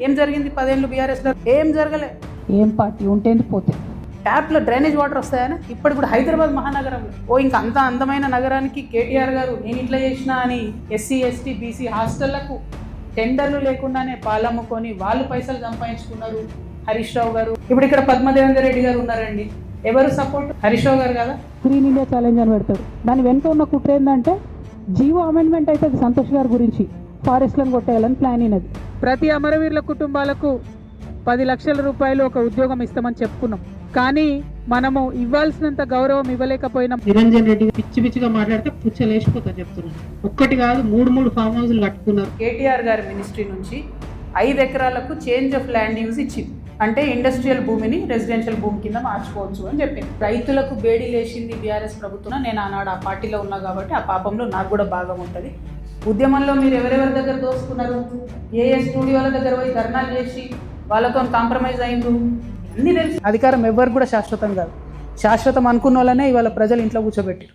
ఏం జరిగింది 10 ఏళ్ళు బీఆర్ఎస్లో? ఏం జరగలే. ఏం పార్టీ ఉంటేంది పోతే ట్యాప్లో డ్రైనేజ్ వాటర్ వస్తాయని ఇప్పుడు కూడా హైదరాబాద్ మహానగరంలో ఇంకా అంత అందమైన నగరానికి కేటీఆర్ గారు నేను ఇట్లా చేసినా అని ఎస్సీ ఎస్టీ బీసీ హాస్టళ్లకు టెండర్లు లేకుండానే పాలమ్ముకొని వాళ్ళు పైసలు సంపాదించుకున్నారు హరీష్ రావు గారు. ఇప్పుడు ఇక్కడ పద్మదేవేందర్ రెడ్డి గారు ఉన్నారండి. ఎవరు సపోర్ట్? హరీష్ రావు గారు కదా. గ్రీన్ ఇండియా ఛాలెంజ్ అని పెడతాడు. దాని వెనుక ఉన్న కుట్ర ఏంటంటే జీవో అమెండ్మెంట్ అవుతుంది సంతోష్ గారి గురించి, ఫారెస్ట్లను కొట్టేయాలని ప్లాన్ అయినది. ప్రతి అమరవీరుల కుటుంబాలకు 10 లక్షల రూపాయలు ఒక ఉద్యోగం ఇస్తామని చెప్పుకున్నాం. కానీ మనము ఇవ్వాల్సినంత గౌరవం ఇవ్వలేకపోయినాం. నిరంజన్ రెడ్డి పిచ్చి పిచ్చిగా మాట్లాడితే పుచ్చలేసిపోతా చెప్తున్నాను. ఒక్కటి కాదు 3 ఫామ్ హౌస్లు కట్టుకున్నారు. కేటీఆర్ గారి మినిస్ట్రీ నుంచి 5 ఎకరాలకు చేంజ్ ఆఫ్ ల్యాండ్ యూజ్ ఇచ్చింది. అంటే ఇండస్ట్రియల్ భూమిని రెసిడెన్షియల్ భూమి కింద మార్చుకోవచ్చు అని చెప్పింది. రైతులకు బేడీ లేచింది బీఆర్ఎస్ ప్రభుత్వం. నేను ఆనాడు ఆ పార్టీలో ఉన్నా కాబట్టి ఆ పాపంలో నాకు కూడా భాగం ఉంటుంది. ఉద్యమంలో మీరు ఎవరెవరి దగ్గర దోసుకున్నారు, ఏ స్టూడియోల దగ్గర పోయి ధర్నాలు చేసి వాళ్ళతో కాంప్రమైజ్ అయింది అన్నీ తెలుసు. అధికారం ఎవ్వరు కూడా శాశ్వతం కాదు. శాశ్వతం అనుకున్న వాళ్ళనే ఇవాళ ప్రజలు ఇంట్లో కూర్చోబెట్టారు.